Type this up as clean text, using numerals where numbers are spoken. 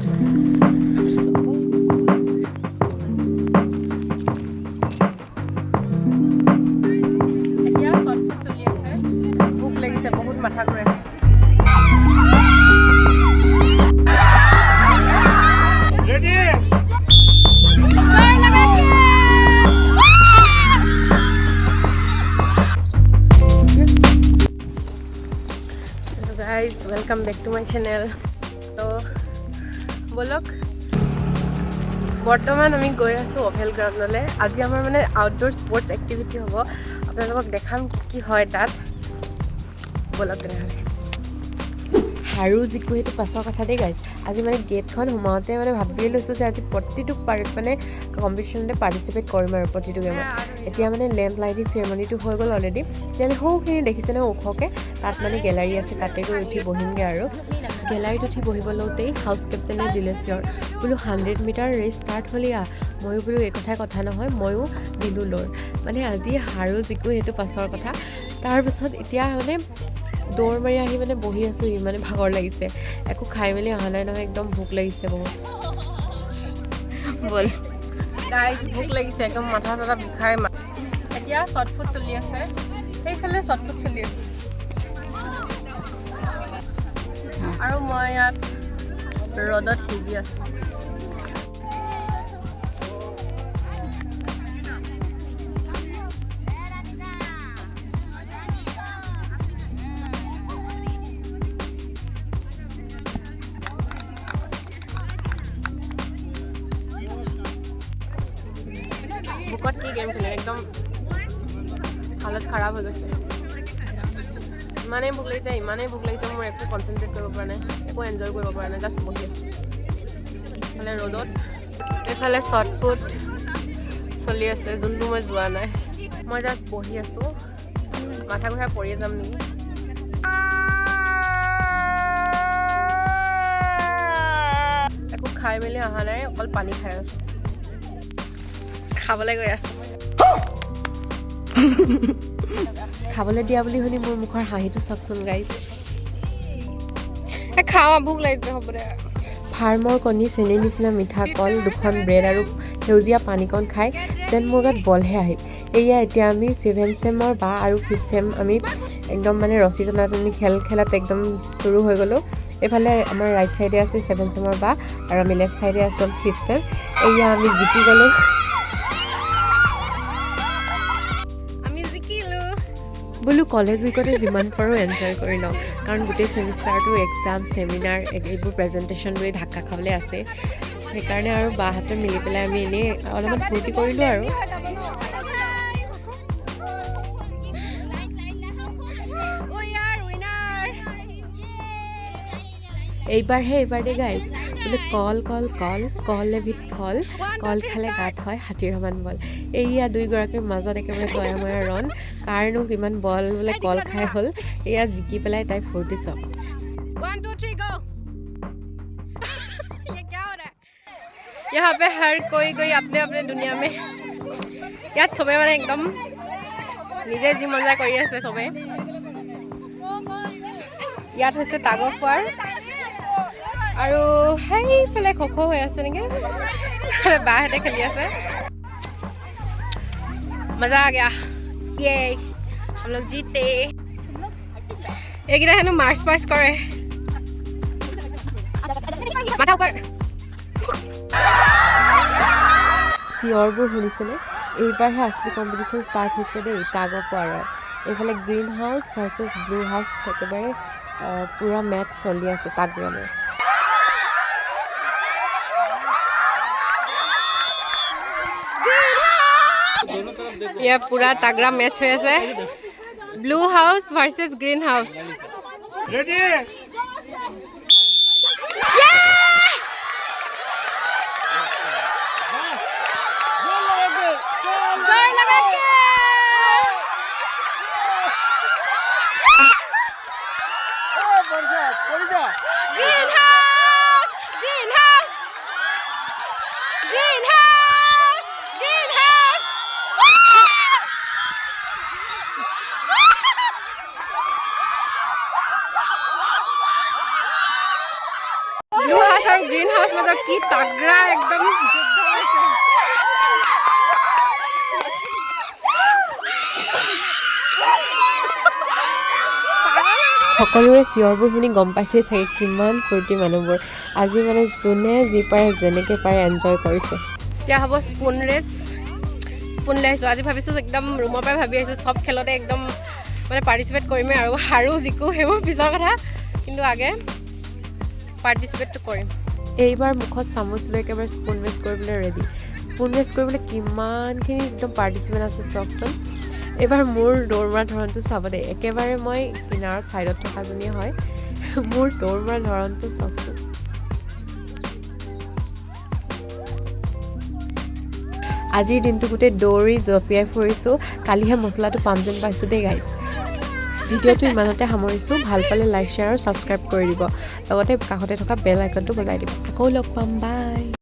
এতিয়া চটফুট চলি আছে, ভোক লাগিছে, বহুত মাথা ঘূৰাইছে। Guys, welcome back to my channel. তো বলক বৰ্তমান আমি গৈ আছোঁ অভেল গ্ৰাউণ্ডলৈ। আজি আমাৰ মানে আউটডোৰ স্পৰ্টছ এক্টিভিটি হ'ব, আপোনালোকক দেখাম কি হয় তাত। বলক তেনেহ'লে। হাৰু জিকো সেইটো পাছৰ কথা দেই গাইজ। আজি মানে গেটখন সোমাওঁতে মানে ভাবিয়ে লৈছোঁ যে আজি প্ৰতিটো মানে কম্পিটিশ্যনতে পাৰ্টিচিপেট কৰিম আৰু প্ৰতিটো গেমত। এতিয়া মানে লেম্প লাইটিং চেৰেমনিটো হৈ গ'ল অলৰেডি। এতিয়া আমি সৌখিনি দেখিছে নহয় ওখকৈ, তাত মানে গেলাৰী আছে, তাতে গৈ উঠি বহিমগৈ আৰু। গেলাৰীত উঠি বহিব লওঁতেই হাউচ কেপ্টেনে দিলে চিঞৰ, বোলো 100 মিটাৰ ৰেচ ষ্টাৰ্ট হ'লি ময়ো বোলো এই কথা নহয়, ময়ো দিলোঁ লৰ। মানে আজি হাৰু জিকো সেইটো পাছৰ কথা। তাৰপিছত এতিয়া মানে দৌৰ মাৰি আহি মানে বহি আছোঁ, ইমানে ভাগৰ লাগিছে, একো খাই মেলি অহা নাই নহয়, একদম ভোক লাগিছে বহুত। বল গাইজ, ভোক লাগিছে, একদম মাথা চাথা বিষাই। এতিয়া চটফুট চলি আছে, সেইফালে চটফুট চলি আছে, আৰু মই ইয়াত ৰ'দত সিজি আছোঁ। বুকত কি গেম খেলে, একদম হালত খাৰাপ হৈ গৈছে। ইমানেই ভোক লাগিছে মোৰ একো কনচেনট্ৰেট কৰিব পৰা নাই, একো এনজয় কৰিব পৰা নাই, জাষ্ট বহি আছোঁ এইফালে ৰ'দত। এইফালে শ্বৰ্টফুট চলি আছে, যোনটো মই যোৱা নাই, মই জাষ্ট বহি আছোঁ, মাথা ঘূৰাই পৰিয়ে যাম নেকি। একো খাই মেলি অহা নাই, অকল পানী খাই আছোঁ, খাবলৈ গৈ আছোঁ। খাবলৈ দিয়া বুলি শুনি মোৰ মুখৰ হাঁহিটো চাওকচোন গাইজ। খাওঁ, ভোক লাগিছে, হ'ব দে। ফাৰ্মৰ কণী, চেনীৰ নিচিনা মিঠা কল, 2খন ব্ৰেড আৰু সেউজীয়া পানীকণ খাই যেন মোৰ গাত বলহে আহিল। এয়া এতিয়া আমি 7th চেমৰ বা আৰু 5th চেম আমি একদম মানে ৰছী টনাটনি খেলাত একদম চুৰু হৈ গ'লোঁ। এইফালে আমাৰ ৰাইট ছাইডে আছে 7th চেমৰ বা, আৰু আমি লেফ্ট ছাইডে আছোঁ 5th চেম। এয়া আমি জিকি গ'লোঁ, বোলো কলেজ উইকতে যিমান পাৰোঁ এনজয় কৰি লওঁ, কাৰণ গোটেই ছেমিষ্টাৰটো এক্সাম, চেমিনাৰ, এইবোৰ প্ৰেজেণ্টেশ্যন বুলি ঢাকা খাবলৈ আছে। সেইকাৰণে আৰু বাহঁতে মিলি পেলাই আমি এনেই অলপমান ফূৰ্তি কৰিলোঁ আৰু। এইবাৰ দেই গাইজ, বোলে কল এবিধ ফল, কল খালে গাত হয় হাতীৰ সমান বল। এয়া দুইগৰাকীৰ মাজত একেবাৰে দয়াময়া ৰণ, কাৰণো কিমান বল বোলে কল খাই হ'ল, এয়া জিকি পেলাই তাই ফূৰ্তি চাওক। 1 2 3 গো। यहाँ पे हर कोई अपने अपने दुनिया में, ইয়াত চবে মানে একদম নিজে যি মজা কৰি আছে চবে। ইয়াত হৈছে টাগ অফ ৱাৰ, আৰু সেইফালে খো হৈ আছে নেকি, বাহঁতে খেলি আছে। মজা আ গয়া, ये हम लोग जीते। এইকেইটা হেনো মাৰ্চ কৰে, মাথা ওপৰ। চিঞৰবোৰ শুনিছেনে? এইবাৰহে আছলি কম্পিটিশ্যন ষ্টাৰ্ট হৈছে দেই, টাগ অফ ৱাৰৰ। এইফালে green house versus blue house, একেবাৰে পূৰা মেটচ চলি আছে, তাগৰা মেটচ। ইয়াৰ পূৰা তাগৰা মেটচ হৈ আছে, blue house versus green house. দুটাৰ মাজত কি তাগৰা একদম যুদ্ধ হৈছে। সকলোৰে চিঞৰবোৰ শুনি গম পাইছে চাগে কিমান ফূৰ্তি মানুহবোৰ। আজি মানে যোনে যি পাৰে যেনেকৈ পাৰে এনজয় কৰিছে। এতিয়া হ'ব স্পুন ৰেচ। স্পুন লৈ আহিছোঁ। আজি ভাবিছোঁ একদম ৰুমৰ পৰাই ভাবি আহিছোঁ চব খেলতে একদম মানে পাৰ্টিচিপেট কৰিমেই আৰু জিকো সেইবোৰ পিছৰ কথা, কিন্তু আগে পাৰ্টিচিপেটটো কৰিম। এইবাৰ মুখত চামুচ লৈ একেবাৰে স্পুন ৰেচ কৰিবলৈ ৰেডি। স্পুন ৰেচ কৰিবলৈ কিমানখিনি একদম পাৰ্টিচিপেট আছে চাওকচোন। এইবাৰ মোৰ দৌৰ মৰা ধৰণটো চাব দেই, একেবাৰে মই কিনাৰত ছাইডত থকাজনীয়ে হয়। মোৰ দৌৰ মৰা ধৰণটো চাওকচোন। আজিৰ দিনটো গোটেই দৌৰি জঁপিয়াই ফুৰিছোঁ। কালিহে মছলাটো পাম যেন পাইছোঁ দেই গাইজ। ভিডিঅ'টো ইমানতে সামৰিছোঁ। ভাল পালে লাইক শ্বেয়াৰ আৰু ছাবস্ক্ৰাইব কৰি দিব, লগতে কাষতে থকা বেল আইকনটো বজাই দিব। আকৌ লগ পাম, বাই।